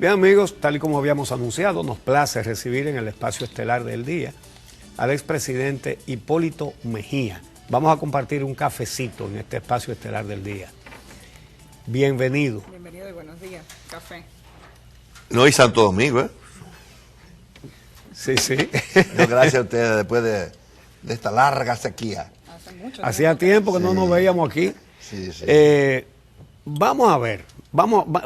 Bien, amigos, tal y como habíamos anunciado, nos place recibir en el espacio estelar del día al expresidente Hipólito Mejía. Vamos a compartir un cafecito en este espacio estelar del día. Bienvenido. Bienvenido y buenos días. Café. No, y Santo Domingo, ¿eh? Sí, sí. No, gracias a ustedes después de esta larga sequía. Hace mucho Hacía tiempo que no nos veíamos aquí. Sí, sí. Vamos a ver,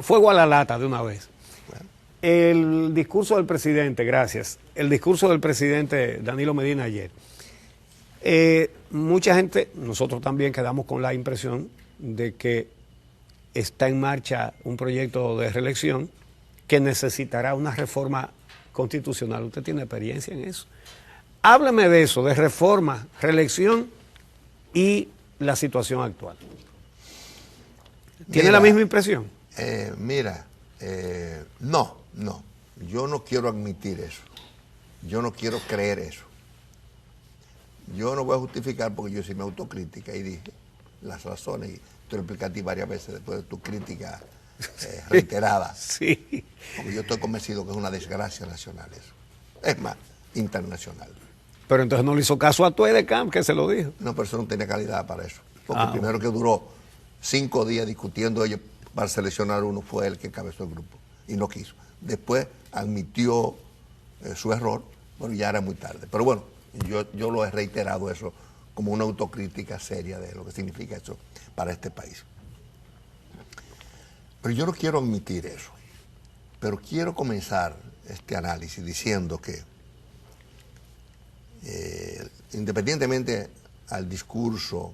fuego a la lata de una vez. Bueno. El discurso del presidente, gracias. El discurso del presidente Danilo Medina ayer. Mucha gente, nosotros también quedamos con la impresión de que está en marcha un proyecto de reelección que necesitará una reforma constitucional. ¿Usted tiene experiencia en eso? Hábleme de eso, de reforma, reelección y la situación actual. ¿Tiene la misma impresión? No. Yo no quiero admitir eso. Yo no quiero creer eso. Yo no voy a justificar porque yo hice mi autocrítica y dije las razones, y te lo expliqué a ti varias veces después de tu crítica reiterada. Sí. Porque yo estoy convencido que es una desgracia nacional eso. Es más, internacional. Pero entonces no le hizo caso a Tuedecam, que se lo dijo. No, pero eso no tenía calidad para eso. Porque primero que duró 5 días discutiendo ellos para seleccionar uno fue el que encabezó el grupo y no quiso. Después admitió su error, pero ya era muy tarde. Pero bueno, yo lo he reiterado eso como una autocrítica seria de lo que significa eso para este país. Pero yo no quiero admitir eso. Pero quiero comenzar este análisis diciendo que independientemente al discurso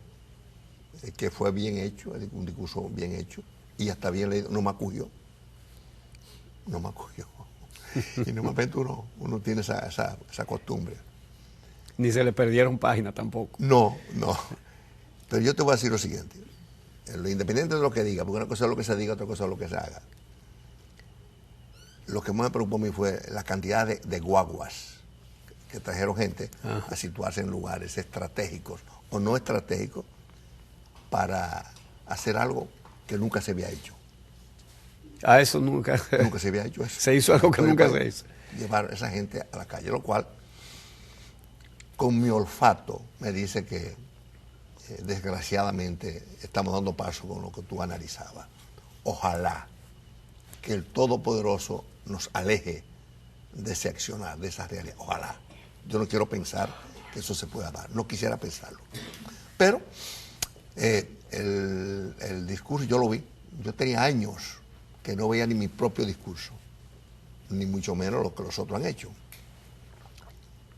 que fue bien hecho, un discurso bien hecho, y hasta bien leído, no me acogió. Y normalmente uno tiene esa costumbre. Ni se le perdieron páginas tampoco. No. Pero yo te voy a decir lo siguiente. Lo independiente de lo que diga, porque una cosa es lo que se diga, otra cosa es lo que se haga. Lo que más me preocupó a mí fue la cantidad de guaguas que trajeron gente a situarse en lugares estratégicos o no estratégicos para hacer algo que nunca se había hecho. A eso nunca se había hecho eso. Se hizo algo que nunca se hizo. Llevar a esa gente a la calle, lo cual, con mi olfato, me dice que desgraciadamente estamos dando paso con lo que tú analizabas. Ojalá que el Todopoderoso nos aleje de ese accionar, de esa realidad. Ojalá. Yo no quiero pensar que eso se pueda dar. No quisiera pensarlo. Pero el discurso yo lo vi. Yo tenía años que no veía ni mi propio discurso, ni mucho menos lo que los otros han hecho.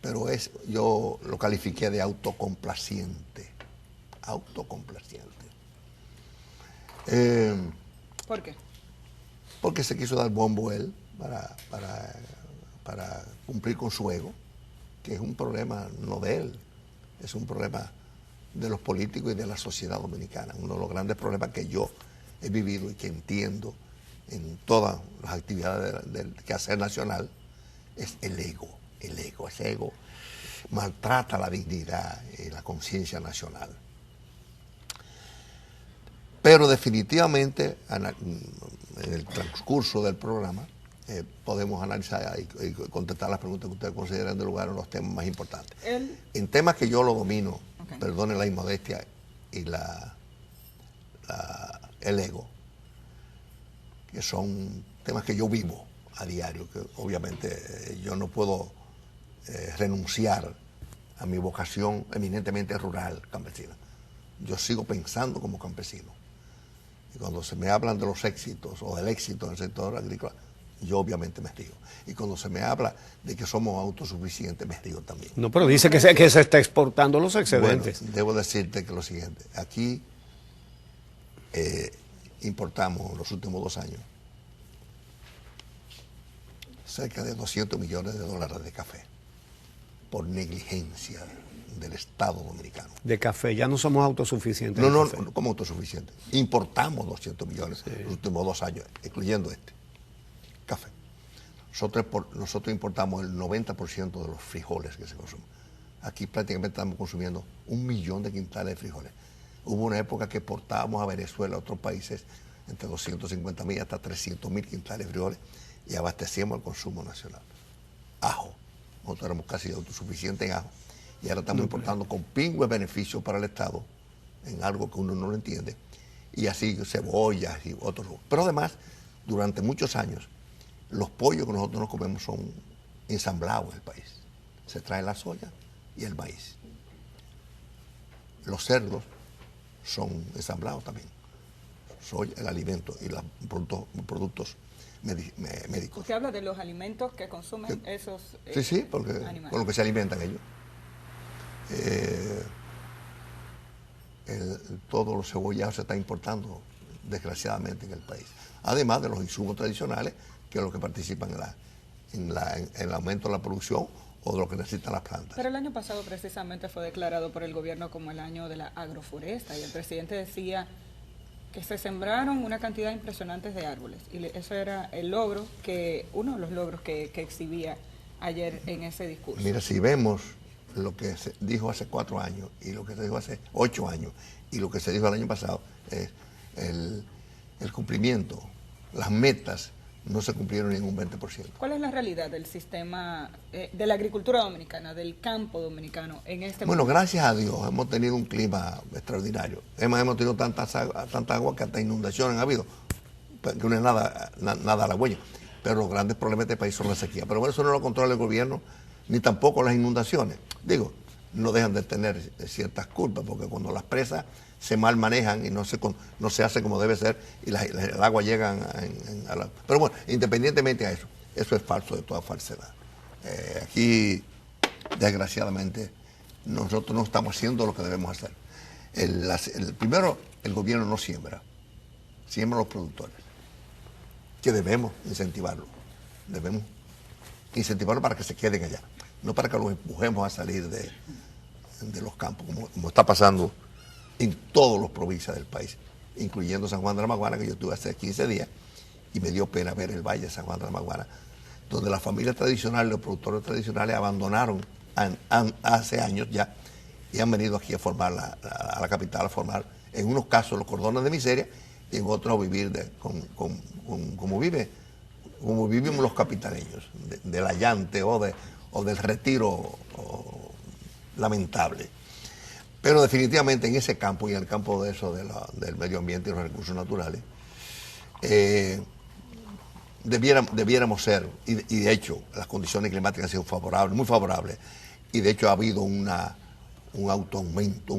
Pero yo lo califiqué de autocomplaciente. ¿Por qué? Porque se quiso dar bombo él para cumplir con su ego, que es un problema no de él, es un problema de los políticos y de la sociedad dominicana. Uno de los grandes problemas que yo he vivido y que entiendo en todas las actividades del quehacer nacional es el ego. Ese ego maltrata la dignidad y la conciencia nacional. Pero definitivamente en el transcurso del programa podemos analizar y contestar las preguntas que ustedes consideran de lugar en los temas más importantes. En temas que yo lo domino, perdone la inmodestia y el ego, que son temas que yo vivo a diario, que obviamente yo no puedo renunciar a mi vocación eminentemente rural, campesina. Yo sigo pensando como campesino. Y cuando se me hablan de los éxitos o del éxito en el sector agrícola, yo obviamente me río. Y cuando se me habla de que somos autosuficientes, me río también. No, pero dice que se está exportando los excedentes. Bueno, debo decirte que lo siguiente, aquí importamos en los últimos 2 años cerca de $200 millones de café por negligencia del Estado dominicano. De café, ya no somos autosuficientes. No, como autosuficientes. Importamos 200 millones en los últimos 2 años, incluyendo café. Nosotros importamos el 90% de los frijoles que se consumen. Aquí prácticamente estamos consumiendo 1 millón de quintales de frijoles. Hubo una época que exportábamos a Venezuela, a otros países, entre 250.000 hasta 300.000 quintales de frijoles, y abastecíamos el consumo nacional. Ajo. Nosotros éramos casi autosuficientes en ajo. Y ahora estamos importando con pingües beneficios para el Estado en algo que uno no lo entiende. Y así cebollas y otros. Pero además, durante muchos años, los pollos que nosotros nos comemos son ensamblados en el país. Se trae la soya y el maíz. Los cerdos son ensamblados también. Soya, el alimento y los productos médicos. Usted habla de los alimentos que consumen esos sí, porque animales. con lo que se alimentan ellos. Todos los cebollados se están importando, desgraciadamente, en el país. Además de los insumos tradicionales, que es lo que participan en el aumento de la producción o de lo que necesitan las plantas. Pero el año pasado precisamente fue declarado por el gobierno como el año de la agroforesta y el presidente decía que se sembraron una cantidad impresionante de árboles y eso era el logro uno de los logros que exhibía ayer en ese discurso. Mira, si vemos lo que se dijo hace 4 años y lo que se dijo hace 8 años y lo que se dijo el año pasado, es el cumplimiento, las metas no se cumplieron en un 20%. ¿Cuál es la realidad del sistema de la agricultura dominicana, del campo dominicano en este momento? Bueno, gracias a Dios hemos tenido un clima extraordinario. Hemos tenido tanta agua que hasta inundaciones ha habido, que no es nada halagüeño. Pero los grandes problemas de este país son la sequía. Pero bueno, eso no lo controla el gobierno, ni tampoco las inundaciones. Digo, no dejan de tener ciertas culpas, porque cuando las presas se mal manejan y no se hace como debe ser y el agua llega a la... Pero bueno, independientemente de eso es falso de toda falsedad. Aquí, desgraciadamente, nosotros no estamos haciendo lo que debemos hacer. Primero, el gobierno no siembra los productores, que debemos incentivarlo. Debemos incentivarlo para que se queden allá, no para que los empujemos a salir de los campos, como está pasando en todas las provincias del país, incluyendo San Juan de la Maguana, que yo estuve hace 15 días, y me dio pena ver el valle de San Juan de la Maguana, donde las familias tradicionales, los productores tradicionales abandonaron hace años ya, y han venido aquí a formar a la capital, a formar, en unos casos, los cordones de miseria, y en otros a vivir como vivimos los capitaleños, del allante o del retiro lamentable. Pero definitivamente en ese campo y en el campo de eso, del medio ambiente y los recursos naturales, debiéramos ser, y de hecho las condiciones climáticas han sido favorables, muy favorables, y de hecho ha habido un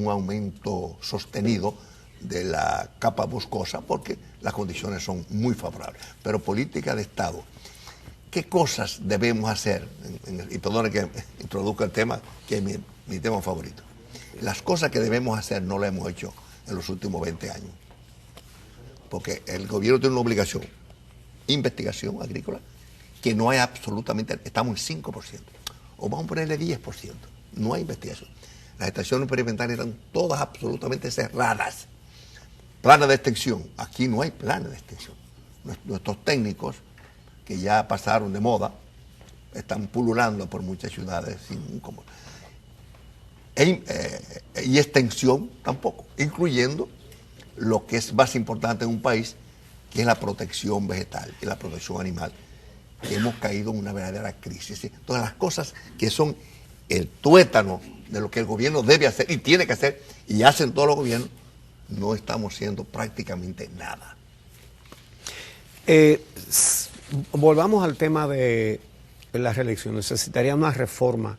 aumento sostenido de la capa boscosa porque las condiciones son muy favorables. Pero política de Estado, ¿qué cosas debemos hacer? Y perdone que introduzca el tema, que es mi tema favorito. Las cosas que debemos hacer no las hemos hecho en los últimos 20 años. Porque el gobierno tiene una obligación, investigación agrícola, que no hay absolutamente, estamos en 5%. O vamos a ponerle 10%. No hay investigación. Las estaciones experimentales están todas absolutamente cerradas. Planes de extensión. Aquí no hay planes de extensión. Nuestros técnicos, que ya pasaron de moda, están pululando por muchas ciudades sin y extensión tampoco, incluyendo lo que es más importante en un país, que es la protección vegetal y la protección animal, que hemos caído en una verdadera crisis. Todas las cosas que son el tuétano de lo que el gobierno debe hacer y tiene que hacer, y hacen todos los gobiernos, no estamos haciendo prácticamente nada. Volvamos al tema de la reelección. Necesitaría una reforma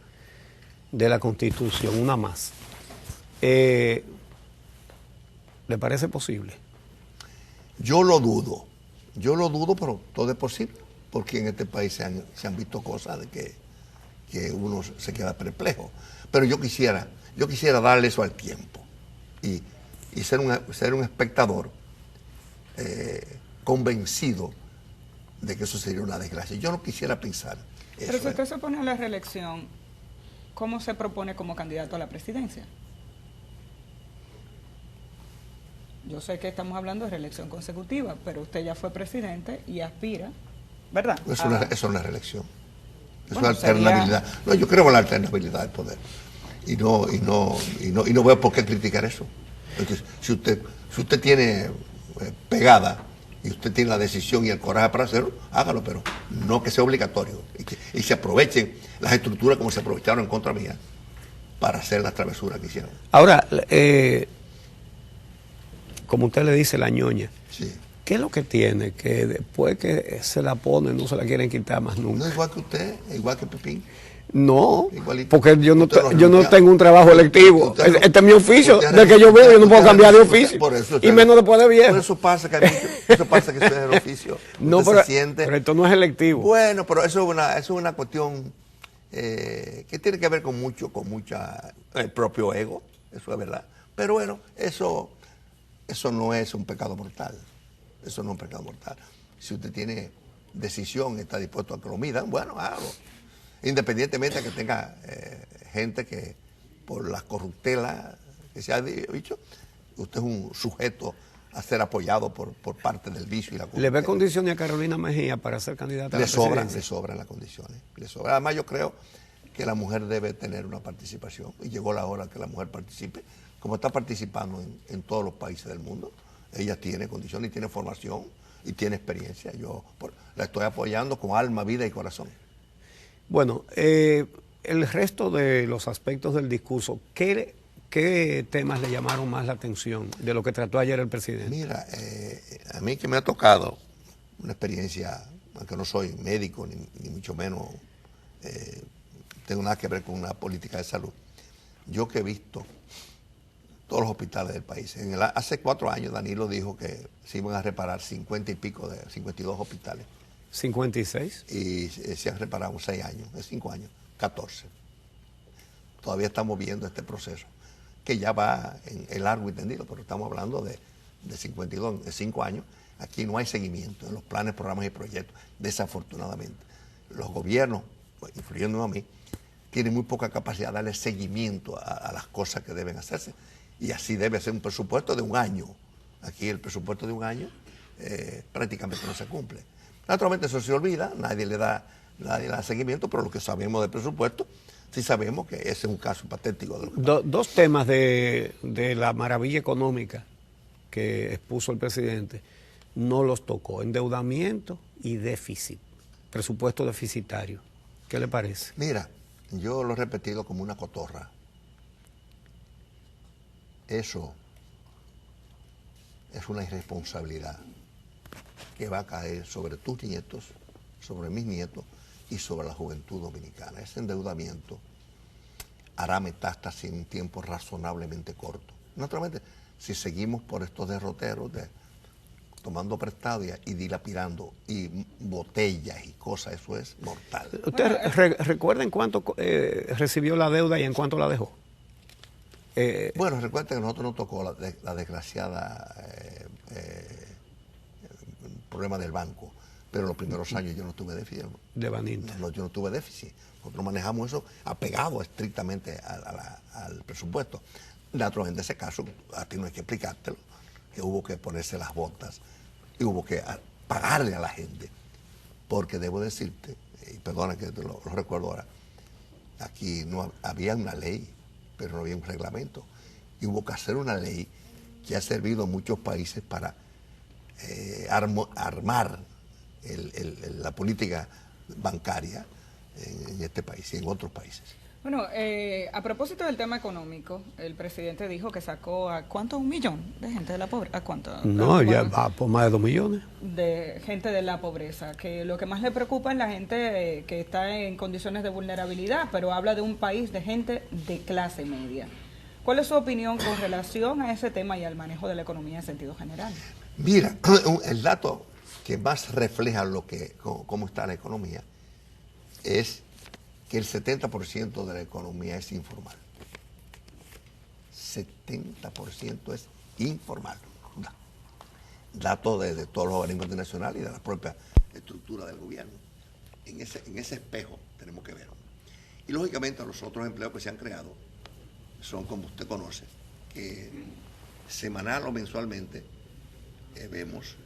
de la Constitución, una más. ¿Le parece posible? Yo lo dudo, pero todo es posible, porque en este país se han visto cosas de que uno se queda perplejo. Pero yo quisiera darle eso al tiempo y ser un espectador convencido de que eso sería una desgracia. Yo no quisiera pensar eso. Pero si usted se opone a la reelección, ¿cómo se propone como candidato a la presidencia? Yo sé que estamos hablando de reelección consecutiva, pero usted ya fue presidente y aspira, ¿verdad? Eso no es una reelección. Es Bueno, una alternabilidad. No, yo creo en la alternabilidad del poder. Y no veo por qué criticar eso. Entonces, si usted tiene pegada y usted tiene la decisión y el coraje para hacerlo, hágalo, pero no que sea obligatorio. Y se aprovechen las estructuras como se aprovecharon en contra mía para hacer las travesuras que hicieron. Ahora, como usted le dice, la ñoña. Sí. ¿Qué es lo que tiene? Que después que se la pone no se la quieren quitar más nunca. No es igual que usted, es igual que Pepín. No, Igualito. porque yo no Usted tengo un trabajo electivo. Este es mi oficio. De que yo vivo, yo no puedo cambiar de oficio. Por eso y menos después de viejo. Por eso pasa que eso pasa que eso es el oficio. No, Usted pero, se siente. pero esto no es electivo. Bueno, pero eso es una cuestión que tiene que ver con el propio ego, eso es verdad. Pero bueno, eso no es un pecado mortal. Eso no es un pecado mortal. Si usted tiene decisión y está dispuesto a que lo midan, bueno, hágalo. Independientemente de que tenga gente que por las corruptelas que se ha dicho, usted es un sujeto a ser apoyado por parte del vicio y la corruptela. ¿Le ve condiciones a Carolina Mejía para ser candidata a la presidencia? Le sobran las condiciones. Le sobra. Además, yo creo que la mujer debe tener una participación y llegó la hora que la mujer participe, como está participando en todos los países del mundo. Ella tiene condiciones y tiene formación y tiene experiencia. Yo la estoy apoyando con alma, vida y corazón. Bueno, el resto de los aspectos del discurso, ¿qué temas le llamaron más la atención de lo que trató ayer el presidente? Mira, a mí que me ha tocado una experiencia, aunque no soy médico ni mucho menos tengo nada que ver con una política de salud. Yo que he visto todos los hospitales del país. Hace 4 años Danilo dijo que se iban a reparar 50 y pico de 52 hospitales. 56. Y se han reparado en 6 años, en 5 años, 14. Todavía estamos viendo este proceso, que ya va en largo y tendido, pero estamos hablando de 52, de 5 años. Aquí no hay seguimiento en los planes, programas y proyectos, desafortunadamente. Los gobiernos, incluyéndome a mí, tienen muy poca capacidad de darle seguimiento a las cosas que deben hacerse. Y así debe ser un presupuesto de 1 año. Aquí el presupuesto de 1 año prácticamente no se cumple. Naturalmente eso se olvida, nadie le da seguimiento, pero lo que sabemos del presupuesto, sí sabemos que ese es un caso patético. Dos temas de la maravilla económica que expuso el presidente, no los tocó: endeudamiento y déficit, presupuesto deficitario. ¿Qué le parece? Mira, yo lo he repetido como una cotorra. Eso es una irresponsabilidad que va a caer sobre tus nietos, sobre mis nietos y sobre la juventud dominicana. Ese endeudamiento hará metástasis en un tiempo razonablemente corto. Naturalmente, si seguimos por estos derroteros tomando prestado y dilapidando y botellas y cosas, eso es mortal. ¿Usted recuerda en cuánto recibió la deuda y en cuánto la dejó? Bueno, recuerden que a nosotros nos tocó la desgraciada problema del banco, pero los primeros años yo no tuve déficit. De Baninter. No, yo no tuve déficit. Nosotros manejamos eso apegado estrictamente al presupuesto. Naturalmente, en ese caso, a ti no hay que explicártelo, que hubo que ponerse las botas y hubo que pagarle a la gente. Porque debo decirte, y perdona que lo recuerdo ahora, aquí no había una ley, pero no había un reglamento. Y hubo que hacer una ley que ha servido a muchos países para armar la política bancaria en este país y en otros países. Bueno, a propósito del tema económico, el presidente dijo que sacó a ¿cuánto? 1 millón de gente de la pobreza. ¿A cuánto? No, ya va por más de 2 millones. De gente de la pobreza, que lo que más le preocupa es la gente que está en condiciones de vulnerabilidad, pero habla de un país de gente de clase media. ¿Cuál es su opinión con relación a ese tema y al manejo de la economía en sentido general? Mira, el dato que más refleja cómo está la economía es que el 70% de la economía es informal. 70% es informal. Dato de todos los organismos internacionales y de la propia estructura del gobierno. En ese espejo tenemos que ver. Y lógicamente los otros empleos que se han creado son, como usted conoce, que semanal o mensualmente vemos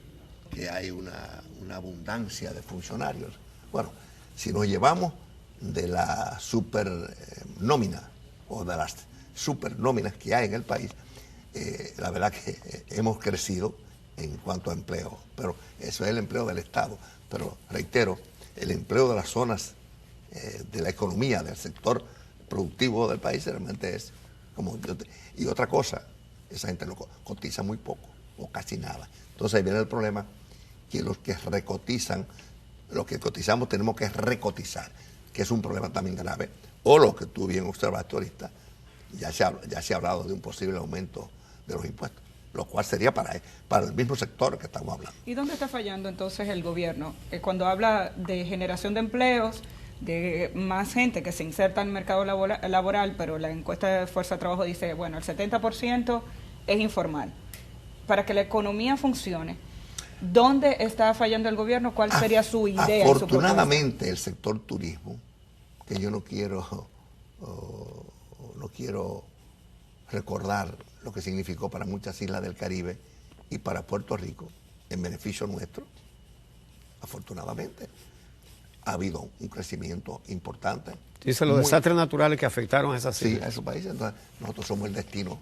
que hay una abundancia de funcionarios. Bueno, si nos llevamos de la super nómina o de las super nóminas que hay en el país, la verdad que hemos crecido en cuanto a empleo, pero eso es el empleo del Estado. Pero reitero, el empleo de las zonas de la economía, del sector productivo del país realmente es como... Y otra cosa, esa gente lo cotiza muy poco o casi nada. Entonces ahí viene el problema que los que recotizan, los que cotizamos tenemos que recotizar, que es un problema también grave. O lo que tú bien observaste ahorita, ya se ha hablado de un posible aumento de los impuestos, lo cual sería para el mismo sector que estamos hablando. ¿Y dónde está fallando entonces el gobierno? Cuando habla de generación de empleos, de más gente que se inserta en el mercado laboral, pero la encuesta de Fuerza de Trabajo dice, bueno, el 70% es informal. Para que la economía funcione, ¿dónde está fallando el gobierno? ¿Cuál sería su idea? Afortunadamente, el sector turismo, que yo no quiero recordar lo que significó para muchas islas del Caribe y para Puerto Rico, en beneficio nuestro, afortunadamente, ha habido un crecimiento importante. Dice los desastres naturales que afectaron a esas islas. Sí, a esos países. Entonces, nosotros somos el destino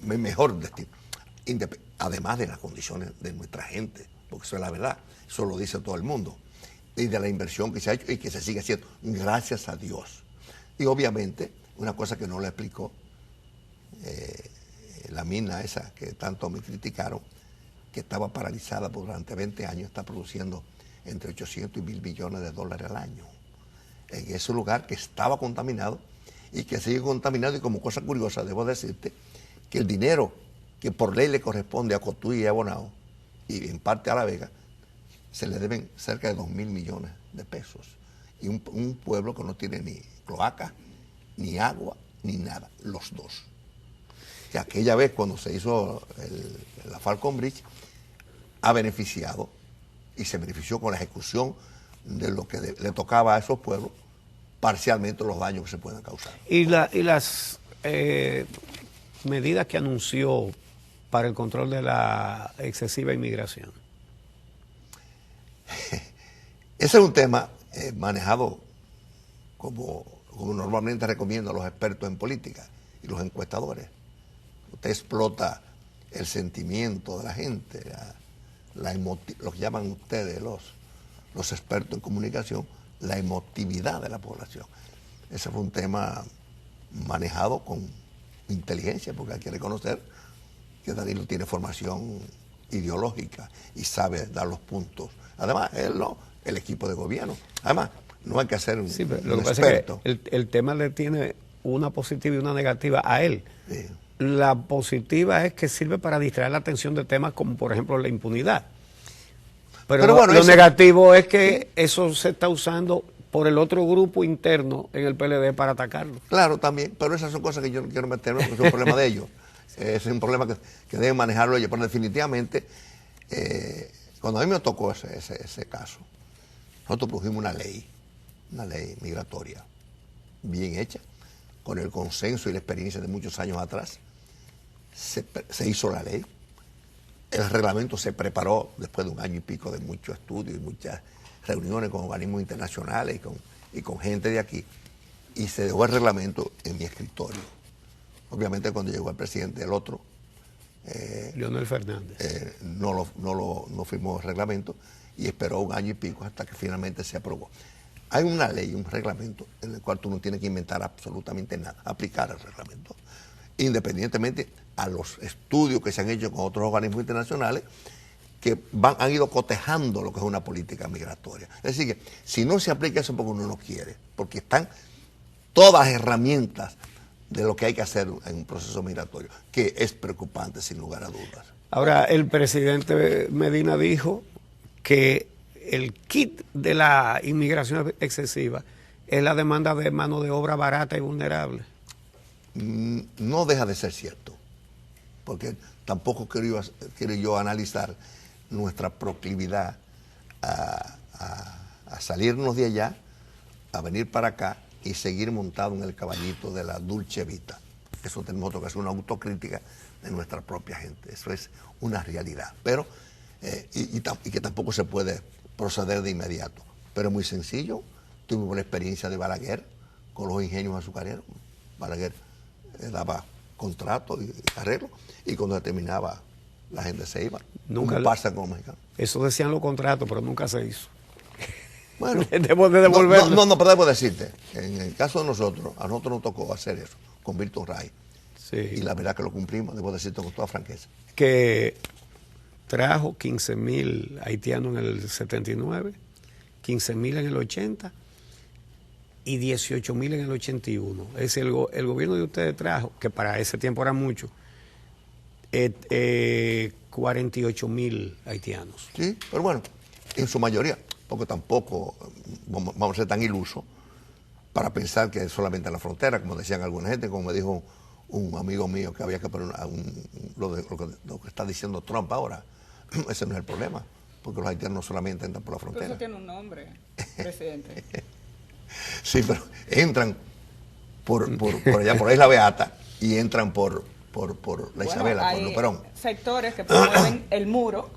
mejor destino. Además de las condiciones de nuestra gente, porque eso es la verdad, eso lo dice todo el mundo, y de la inversión que se ha hecho y que se sigue haciendo, gracias a Dios. Y obviamente, una cosa que no le explicó, la mina esa que tanto me criticaron, que estaba paralizada durante 20 años, está produciendo entre 800 y 1.000 millones de dólares al año. En ese lugar que estaba contaminado y que sigue contaminado, y como cosa curiosa, debo decirte que el dinero que por ley le corresponde a Cotuí y a Bonao, y en parte a La Vega, se le deben cerca de 2.000 millones de pesos. Y un pueblo que no tiene ni cloaca, ni agua, ni nada, los dos. Que aquella vez cuando se hizo la Falcon Bridge, ha beneficiado y se benefició con la ejecución de lo que le tocaba a esos pueblos, parcialmente los daños que se pueden causar. Y las medidas que anunció para el control de la excesiva inmigración. Ese es un tema manejado como normalmente recomiendo a los expertos en política y los encuestadores. Usted explota el sentimiento de la gente, lo que llaman ustedes los expertos en comunicación, la emotividad de la población. Ese fue un tema manejado con inteligencia, porque hay que reconocer que Danilo tiene formación ideológica y sabe dar los puntos. Además, él no, el equipo de gobierno. Además, no hay que hacer un, sí, pero un lo que experto. pasa es que el tema le tiene una positiva y una negativa a él. Sí. La positiva es que sirve para distraer la atención de temas como, por ejemplo, la impunidad. Pero bueno, lo negativo es que eso se está usando por el otro grupo interno en el PLD para atacarlo. Claro, también, pero esas son cosas que yo no quiero meterme porque es un problema de ellos. Es un problema que deben manejarlo ellos, pero definitivamente, cuando a mí me tocó ese caso, nosotros pusimos una ley migratoria bien hecha, con el consenso y la experiencia de muchos años atrás. Se hizo la ley, el reglamento se preparó después de un año y pico de mucho estudio y muchas reuniones con organismos internacionales y con gente de aquí, y se dejó el reglamento en mi escritorio. Obviamente cuando llegó el presidente, el otro, Leonel Fernández, no firmó el reglamento y esperó un año y pico hasta que finalmente se aprobó. Hay una ley, un reglamento, en el cual tú no tienes que inventar absolutamente nada, aplicar el reglamento, independientemente a los estudios que se han hecho con otros organismos internacionales que han ido cotejando lo que es una política migratoria. Es decir, que si no se aplica eso porque uno no quiere, porque están todas las herramientas de lo que hay que hacer en un proceso migratorio, que es preocupante sin lugar a dudas. Ahora, el presidente Medina dijo que el kit de la inmigración excesiva es la demanda de mano de obra barata y vulnerable. No deja de ser cierto, porque tampoco quiero yo analizar nuestra proclividad a salirnos de allá, a venir para acá y seguir montado en el caballito de la dulce vita. Eso tenemos que hacer una autocrítica de nuestra propia gente. Eso es una realidad. Pero, y que tampoco se puede proceder de inmediato. Pero muy sencillo. Tuvimos la experiencia de Balaguer con los ingenios azucareros. Balaguer daba contrato y arreglo, y cuando terminaba la gente se iba. Nunca como pasa con los mexicanos. Eso decían los contratos, pero nunca se hizo. Bueno, debo de devolverlo. pero debo decirte, en el caso de nosotros, a nosotros nos tocó hacer eso con Milton Ray. Sí. Y la verdad que lo cumplimos, debo decirte con toda franqueza. Que trajo 15,000 haitianos en el 79, 15,000 en el 80 y 18,000 en el 81. Es decir, el gobierno de ustedes trajo, que para ese tiempo era mucho, 48,000 haitianos. Sí, pero bueno, en su mayoría, porque tampoco vamos a ser tan ilusos para pensar que es solamente en la frontera, como decían alguna gente, como me dijo un amigo mío que había que poner lo que está diciendo Trump ahora. Ese no es el problema, porque los haitianos no solamente entran por la frontera. Pero eso tiene un nombre, presidente. Sí, pero entran por allá, por la Isla Beata, y entran por la Isabela, por Luperón. Sectores que promueven el muro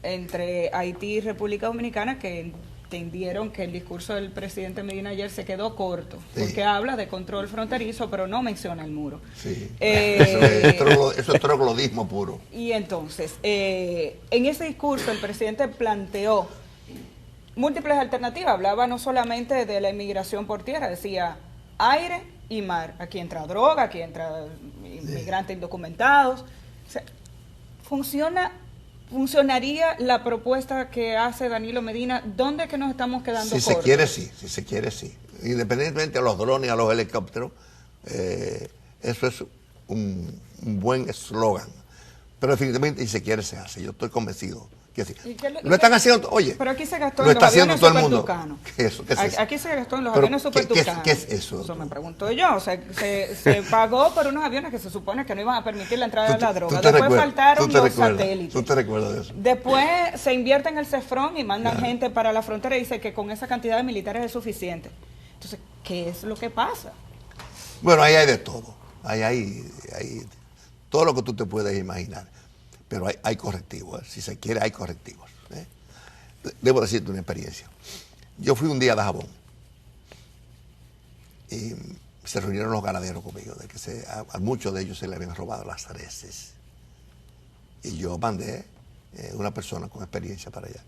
entre Haití y República Dominicana que entendieron que el discurso del presidente Medina ayer se quedó corto, sí, porque habla de control fronterizo, pero no menciona el muro. Sí. Eso es troglodismo puro. Y entonces, en ese discurso el presidente planteó múltiples alternativas, hablaba no solamente de la inmigración por tierra, decía aire y mar, aquí entra droga, aquí entra inmigrantes indocumentados. O sea, ¿funcionaría la propuesta que hace Danilo Medina? ¿Dónde es que nos estamos quedando cortos? Si se quiere, sí. Si se quiere, sí. Independientemente de los drones, a los helicópteros, eso es un buen eslogan. Pero definitivamente, si se quiere, se hace. Yo estoy convencido que sí. Lo están haciendo, oye. Pero aquí se gastó lo en los está haciendo aviones todo el mundo. supertucanos. ¿Qué es eso? Aquí se gastó en los Pero, aviones supertucanos. ¿qué es eso? Eso me pregunto yo. O sea, se pagó por unos aviones que se supone que no iban a permitir la entrada de la droga. Después faltaron los satélites. ¿Tú te recuerdas de eso? Después se invierte en el CEFRON y mandan gente para la frontera y dice que con esa cantidad de militares es suficiente. Entonces, ¿qué es lo que pasa? Bueno, ahí hay de todo. Ahí hay todo lo que tú te puedes imaginar. Pero hay correctivos. Si se quiere, hay correctivos. Debo decirte una experiencia. Yo fui un día a Dajabón y se reunieron los ganaderos conmigo, de que a muchos de ellos se le habían robado las reses. Y yo mandé una persona con experiencia para allá.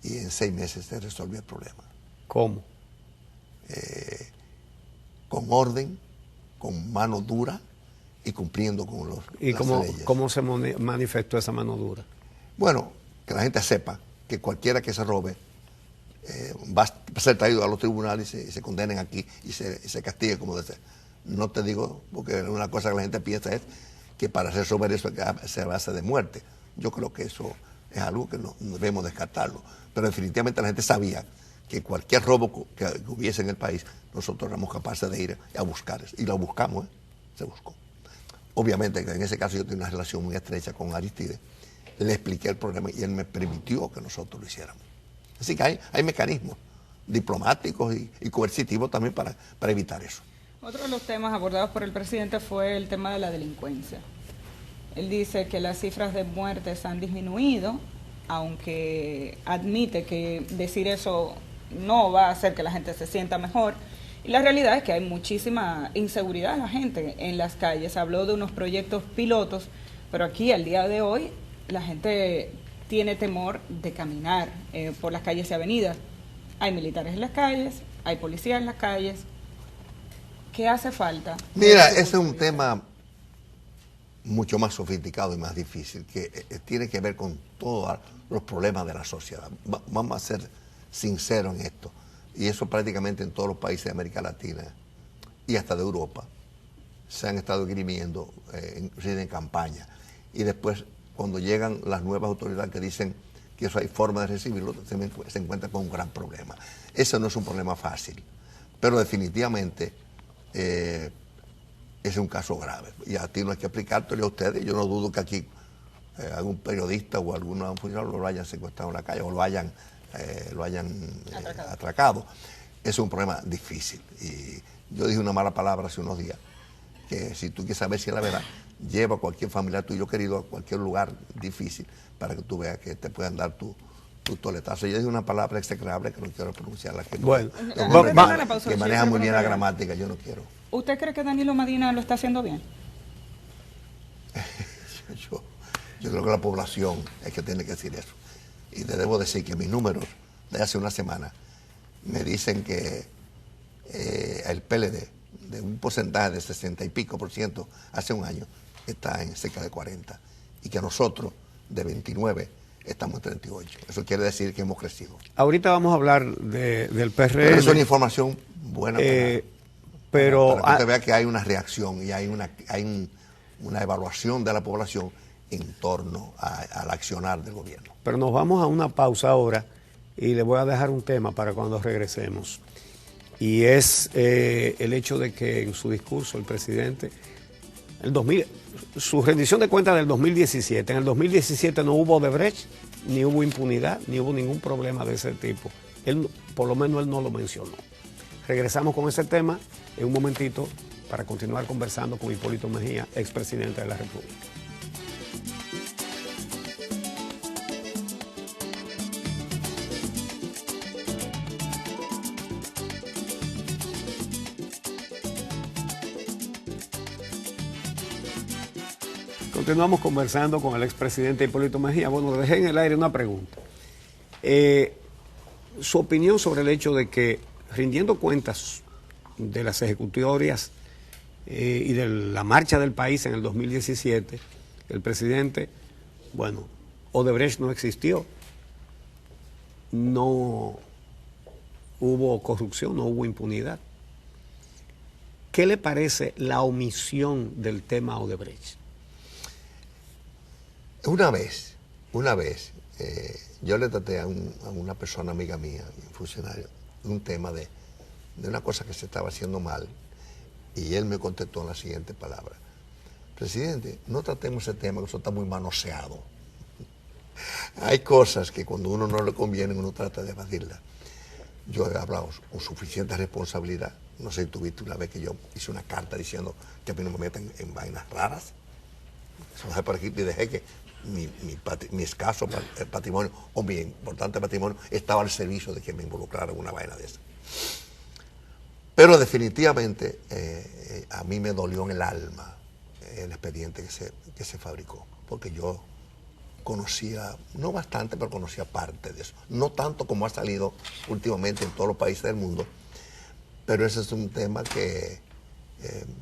Y en 6 meses se resolvió el problema. ¿Cómo? Con orden, con mano dura y cumpliendo con las leyes. ¿Cómo se manifestó esa mano dura? Bueno, que la gente sepa que cualquiera que se robe va a ser traído a los tribunales y se condenen aquí y se castigue como debe ser. No te digo, porque una cosa que la gente piensa es que para resolver eso se base de muerte. Yo creo que eso es algo que no debemos descartarlo. Pero definitivamente la gente sabía que cualquier robo que hubiese en el país, nosotros éramos capaces de ir a buscar eso. Y lo buscamos, se buscó. Obviamente que en ese caso yo tenía una relación muy estrecha con Aristides. Le expliqué el problema y él me permitió que nosotros lo hiciéramos. Así que hay mecanismos diplomáticos y coercitivos también para evitar eso. Otro de los temas abordados por el presidente fue el tema de la delincuencia. Él dice que las cifras de muertes han disminuido, aunque admite que decir eso no va a hacer que la gente se sienta mejor. Y la realidad es que hay muchísima inseguridad de la gente en las calles. Habló de unos proyectos pilotos, pero aquí al día de hoy la gente tiene temor de caminar por las calles y avenidas. Hay militares en las calles, hay policías en las calles. ¿Qué hace falta? Mira, ese es un tema mucho más sofisticado y más difícil, que tiene que ver con todos los problemas de la sociedad. Vamos a ser sinceros en esto. Y eso prácticamente en todos los países de América Latina y hasta de Europa se han estado esgrimiendo, inclusive en campaña. Y después, cuando llegan las nuevas autoridades que dicen que eso hay forma de recibirlo, se encuentra con un gran problema. Ese no es un problema fácil, pero definitivamente es un caso grave. Y a ti no hay que explicártelo a ustedes. Yo no dudo que aquí algún periodista o algún funcionario lo hayan secuestrado en la calle o lo hayan atracado. Es un problema difícil. Y yo dije una mala palabra hace unos días, que si tú quieres saber si es la verdad, lleva a cualquier familiar tuyo querido a cualquier lugar difícil para que tú veas que te puedan dar tu toletazo. Yo dije una palabra execrable que no quiero pronunciarla, que, bueno, que maneja muy bien la gramática, yo no quiero. ¿Usted cree que Danilo Medina lo está haciendo bien? Yo creo que la población es que tiene que decir eso. Y te debo decir que mis números de hace una semana me dicen que el PLD, de un porcentaje de 60 y pico % hace un año, está en cerca de 40. Y que nosotros, de 29, estamos en 38. Eso quiere decir que hemos crecido. Ahorita vamos a hablar del PRM. Pero eso es una información buena para que usted vea que hay una reacción y hay una evaluación de la población en torno al accionar del gobierno. Pero nos vamos a una pausa ahora y le voy a dejar un tema para cuando regresemos. Y es el hecho de que en su discurso el presidente, su rendición de cuentas del 2017, en el 2017 no hubo Odebrecht, ni hubo impunidad, ni hubo ningún problema de ese tipo. Él, por lo menos él no lo mencionó. Regresamos con ese tema en un momentito para continuar conversando con Hipólito Mejía, expresidente de la República. Continuamos conversando con el expresidente Hipólito Mejía. Bueno, dejé en el aire una pregunta. Su opinión sobre el hecho de que, rindiendo cuentas de las ejecutorias y de la marcha del país en el 2017, el presidente, bueno, Odebrecht no existió, no hubo corrupción, no hubo impunidad. ¿Qué le parece la omisión del tema Odebrecht? Una vez, yo le traté a una persona amiga mía, un funcionario, un tema de una cosa que se estaba haciendo mal, y él me contestó en la siguiente palabra: presidente, no tratemos ese tema, que eso está muy manoseado. Hay cosas que cuando uno no le conviene, uno trata de evadirlas. Yo he hablado con suficiente responsabilidad. No sé si tuviste una vez que yo hice una carta diciendo que a mí no me metan en vainas raras. Eso dejé por aquí y dejé que mi escaso patrimonio o mi importante patrimonio estaba al servicio de que me involucrara en una vaina de esa. Pero definitivamente a mí me dolió en el alma el expediente que se fabricó, porque yo conocía, no bastante, pero conocía parte de eso. No tanto como ha salido últimamente en todos los países del mundo, pero ese es un tema que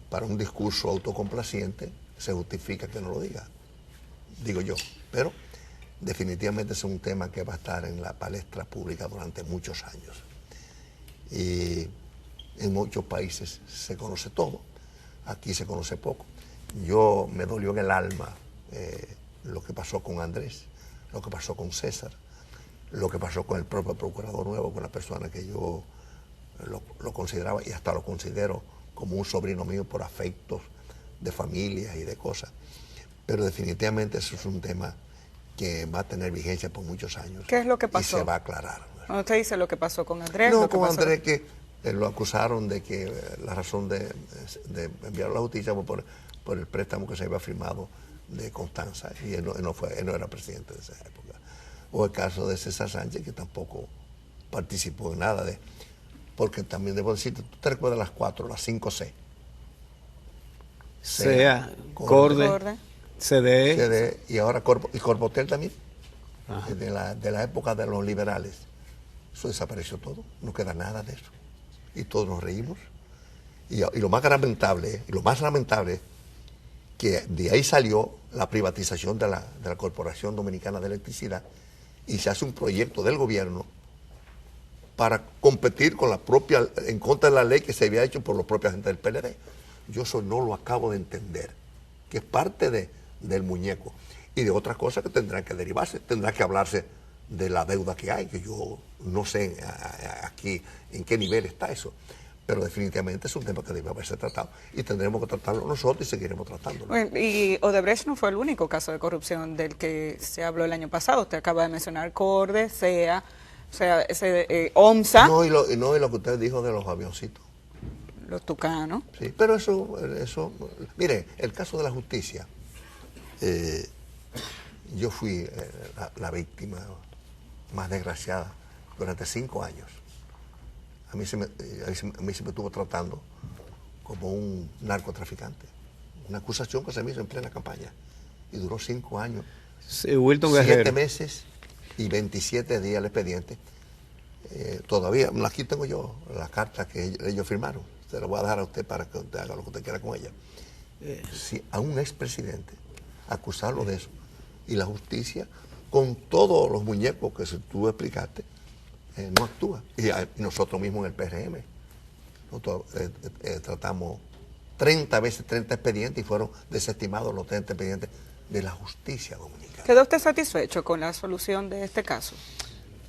para un discurso autocomplaciente se justifica que no lo diga, digo yo. Pero definitivamente es un tema que va a estar en la palestra pública durante muchos años. Y en muchos países se conoce todo, aquí se conoce poco. Yo me dolió en el alma lo que pasó con Andrés, lo que pasó con César, lo que pasó con el propio procurador nuevo, con la persona que yo lo consideraba y hasta lo considero como un sobrino mío por afectos de familias y de cosas. Pero definitivamente eso es un tema que va a tener vigencia por muchos años. ¿Qué es lo que pasó? Y se va a aclarar. Cuando usted dice lo que pasó con Andrés. No, con Andrés, que lo acusaron de que la razón de enviarlo a la justicia fue por el préstamo que se había firmado de Constanza, y él no era presidente de esa época. O el caso de César Sánchez, que tampoco participó en nada porque también debo decirte, tú te recuerdas las 5 C. Sea, Corde, CDE, y ahora Corpotel también, de la época de los liberales. Eso desapareció todo, no queda nada de eso. Y todos nos reímos. Y lo más lamentable es que de ahí salió la privatización de la Corporación Dominicana de Electricidad, y se hace un proyecto del gobierno para competir con en contra de la ley que se había hecho por los propios agentes del PLD. Yo eso no lo acabo de entender, que es parte del muñeco. Y de otras cosas que tendrán que derivarse, tendrá que hablarse de la deuda que hay, que yo no sé aquí en qué nivel está eso. Pero definitivamente es un tema que debe haberse tratado y tendremos que tratarlo nosotros y seguiremos tratándolo. Bueno, y Odebrecht no fue el único caso de corrupción del que se habló el año pasado. Usted acaba de mencionar Corde, OMSA. No, y lo que usted dijo de los avioncitos. Los tucanos. Sí, pero eso, mire, el caso de la justicia, yo fui la víctima más desgraciada durante 5 años. A mí se me estuvo tratando como un narcotraficante. Una acusación que se me hizo en plena campaña. Y duró 5 años Sí, Wilton 7 Guerrero. meses y 27 días el expediente. Todavía, aquí tengo yo la carta que ellos firmaron. Se la voy a dejar a usted para que usted haga lo que usted quiera con ella. Si a un expresidente acusarlo de eso y la justicia, con todos los muñecos que tú explicaste, no actúa. Y nosotros mismos en el PRM, nosotros tratamos 30 veces 30 expedientes y fueron desestimados los 30 expedientes de la justicia dominicana. ¿Quedó usted satisfecho con la solución de este caso?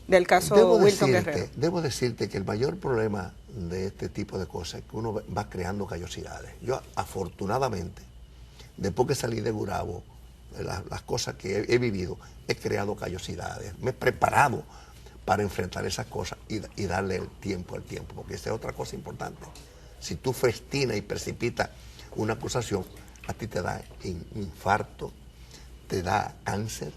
Del caso Wilton Guerrero. Debo decirte que el mayor problema de este tipo de cosas es que uno va creando callosidades. Yo, afortunadamente, después que salí de Gurabo, las cosas que he vivido, he creado callosidades. Me he preparado para enfrentar esas cosas y darle el tiempo al tiempo, porque esa es otra cosa importante. Si tú festinas y precipitas una acusación, a ti te da infarto, te da cáncer,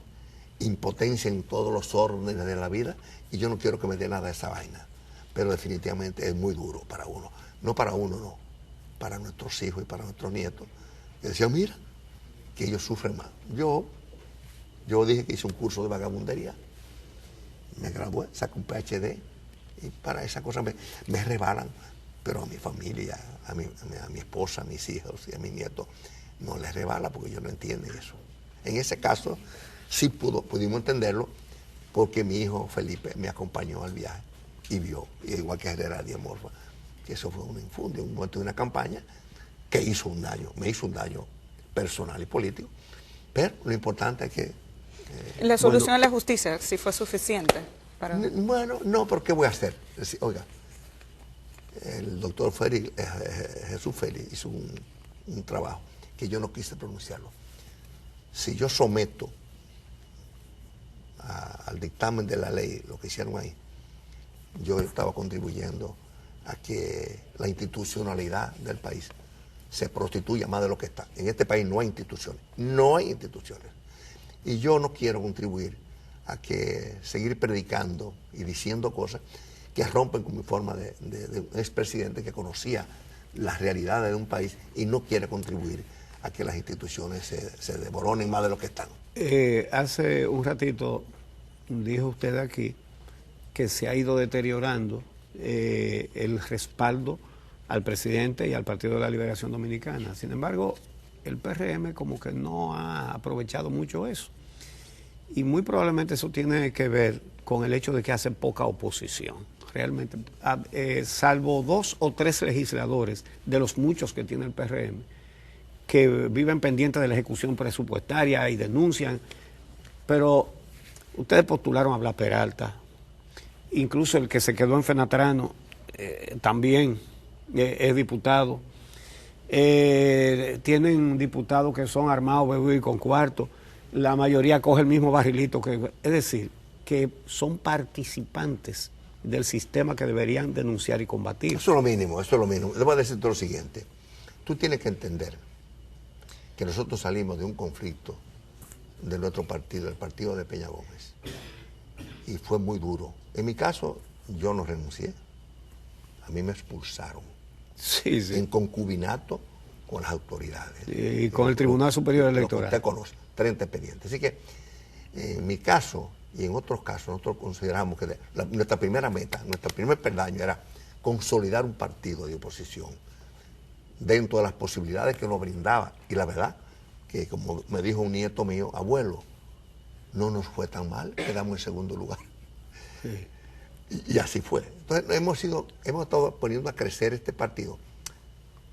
impotencia en todos los órdenes de la vida, y yo no quiero que me dé nada de esa vaina. Pero definitivamente es muy duro para uno. No para uno, no. Para nuestros hijos y para nuestros nietos. Y decía, mira, que ellos sufren más. Yo dije que hice un curso de vagabundería. Me gradué, saqué un PhD, y para esas cosas me rebalan. Pero a mi familia, a mi esposa, a mis hijos y a mis nietos, no les rebala porque ellos no entienden eso. En ese caso, sí pudimos entenderlo, porque mi hijo Felipe me acompañó al viaje y vio, igual que Herrera Díaz Morfa, que eso fue un infundio, un momento de una campaña que me hizo un daño personal y político. Pero lo importante es que... la solución a la justicia, si fue suficiente para... Bueno, no, pero ¿qué voy a hacer? Es decir, oiga, el doctor Jesús Félix hizo un trabajo que yo no quise pronunciarlo. Si yo someto al dictamen de la ley lo que hicieron ahí, yo estaba contribuyendo a que la institucionalidad del país se prostituya más de lo que está. En este país no hay instituciones, y yo no quiero contribuir a que seguir predicando y diciendo cosas que rompen con mi forma de un expresidente que conocía las realidades de un país y no quiere contribuir a que las instituciones se desmoronen más de lo que están. Hace un ratito dijo usted aquí que se ha ido deteriorando el respaldo al presidente y al Partido de la Liberación Dominicana. Sin embargo, el PRM como que no ha aprovechado mucho eso. Y muy probablemente eso tiene que ver con el hecho de que hace poca oposición. Realmente, salvo 2 o 3 legisladores de los muchos que tiene el PRM, que viven pendientes de la ejecución presupuestaria y denuncian, pero ustedes postularon a Blas Peralta, incluso el que se quedó en Fenatrano también es diputado, tienen diputados que son armados, bebidos y con cuarto, la mayoría coge el mismo barrilito, es decir, que son participantes del sistema que deberían denunciar y combatir. Eso es lo mínimo, eso es lo mínimo. Le voy a decir todo lo siguiente, tú tienes que entender que nosotros salimos de un conflicto de nuestro partido, el partido de Peña Gómez, y fue muy duro. En mi caso, yo no renuncié, a mí me expulsaron, sí. En concubinato con las autoridades. Y con el Tribunal Superior Electoral. Usted conoce, 30 expedientes. Así que, en mi caso y en otros casos, nosotros consideramos que nuestra primera meta, nuestro primer peldaño era consolidar un partido de oposición dentro de las posibilidades que nos brindaba. Y la verdad, que como me dijo un nieto mío, abuelo, no nos fue tan mal, quedamos en segundo lugar. Sí. Y así fue. Entonces hemos estado poniendo a crecer este partido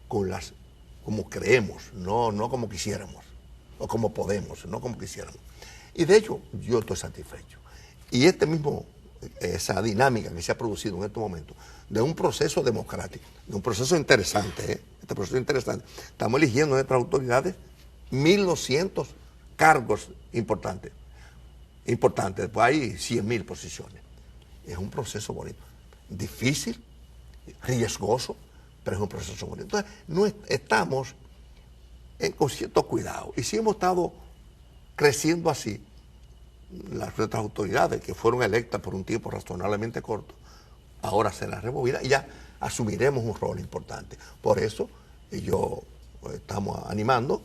como creemos, no como quisiéramos, o como podemos, no como quisiéramos. Y de hecho, yo estoy satisfecho. Y esa dinámica que se ha producido en este momento, de un proceso democrático, de un proceso interesante, este proceso interesante, estamos eligiendo en nuestras autoridades 1.200 cargos importantes, después hay 100.000 posiciones. Es un proceso bonito, difícil, riesgoso, pero es un proceso bonito. Entonces, no estamos con cierto cuidado. Y si hemos estado creciendo así, nuestras autoridades que fueron electas por un tiempo razonablemente corto, ahora serán removidas y ya asumiremos un rol importante. Por eso yo estamos animando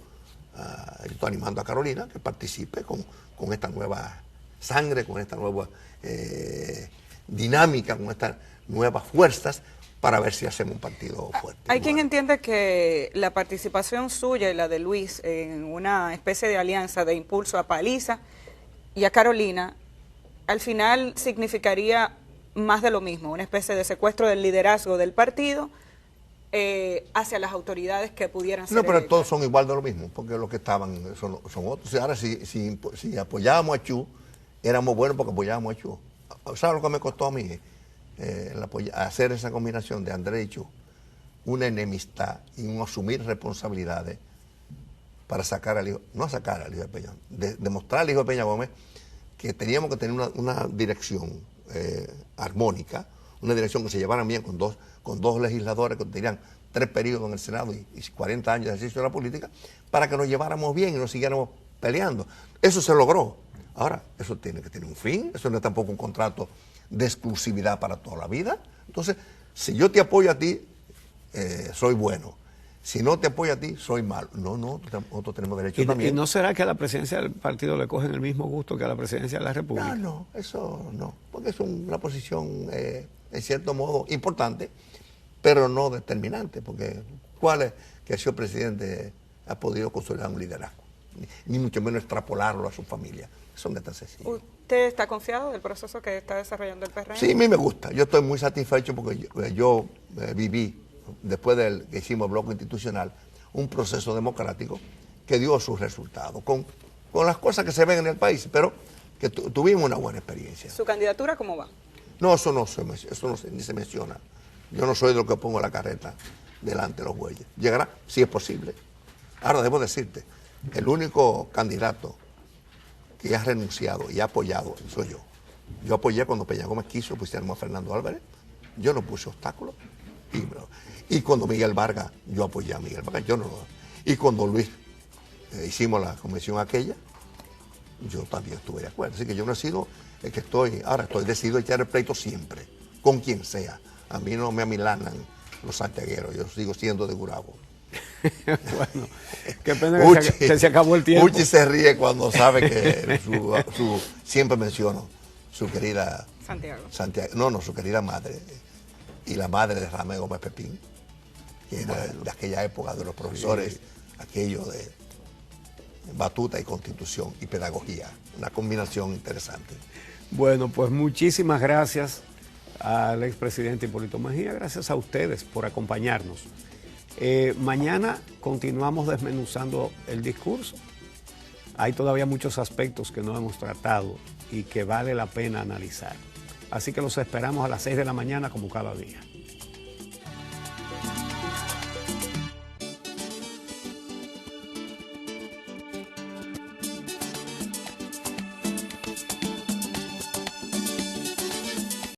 yo estoy animando a Carolina que participe con esta nueva sangre, con esta nueva dinámica, con estas nuevas fuerzas, para ver si hacemos un partido fuerte. Hay quien entiende que la participación suya y la de Luis en una especie de alianza de impulso a Paliza y a Carolina, al final significaría más de lo mismo, una especie de secuestro del liderazgo del partido hacia las autoridades que pudieran ser. No, pero todos son igual de lo mismo, porque los que estaban son otros. Ahora, si apoyábamos a Chu, éramos buenos porque apoyábamos a Chu. ¿Sabes lo que me costó a mí? Hacer esa combinación de Andrés y Chu, una enemistad y un asumir responsabilidades para sacar al hijo, no sacar al hijo de Peña, demostrar al hijo de Peña Gómez que teníamos que tener una dirección armónica, una dirección que se llevara bien con dos legisladores que tenían 3 periodos en el Senado y 40 años de ejercicio de la política, para que nos lleváramos bien y nos siguiéramos peleando. Eso se logró. Ahora, eso tiene que tener un fin, eso no es tampoco un contrato de exclusividad para toda la vida. Entonces, si yo te apoyo a ti, soy bueno. Si no te apoyo a ti, soy malo. No, nosotros tenemos derecho también. ¿Y no será que a la presidencia del partido le cogen el mismo gusto que a la presidencia de la República? No, eso no, porque es una posición, en cierto modo, importante, pero no determinante, porque ¿cuál es que el señor presidente ha podido consolidar un liderazgo? Ni mucho menos extrapolarlo a su familia. Son de tan sencillo. ¿Usted está confiado del proceso que está desarrollando el PRM? Sí, a mí me gusta. Yo estoy muy satisfecho porque yo viví, después del que hicimos el bloque institucional, un proceso democrático que dio sus resultados, con las cosas que se ven en el país, pero que tuvimos una buena experiencia. ¿Su candidatura cómo va? No, eso ni se menciona. Yo no soy de los que pongo la carreta delante de los bueyes. Llegará, si es posible. Ahora, debo decirte, el único candidato que ha renunciado y ha apoyado soy yo. Yo apoyé cuando Peña Gómez quiso, pusiéramos a Fernando Álvarez. Yo no puse obstáculos. Y cuando Miguel Vargas, yo apoyé a Miguel Vargas. Y cuando Luis hicimos la convención aquella, yo también estuve de acuerdo. Así que yo no he sido el que ahora estoy decidido a echar el pleito siempre, con quien sea. A mí no me amilanan los santiagueros, yo sigo siendo de Gurabo. Bueno, qué pena que se acabó el tiempo. Uchi se ríe cuando sabe que siempre menciono su querida Santiago, su querida madre, y la madre de Ramón Gómez Pepín, que era de aquella época de los profesores, aquello de batuta y constitución y pedagogía, una combinación interesante. Bueno, pues muchísimas gracias al expresidente Hipólito Mejía, gracias a ustedes por acompañarnos. Mañana continuamos desmenuzando el discurso. Hay todavía muchos aspectos que no hemos tratado y que vale la pena analizar. Así que los esperamos a las 6 de la mañana como cada día.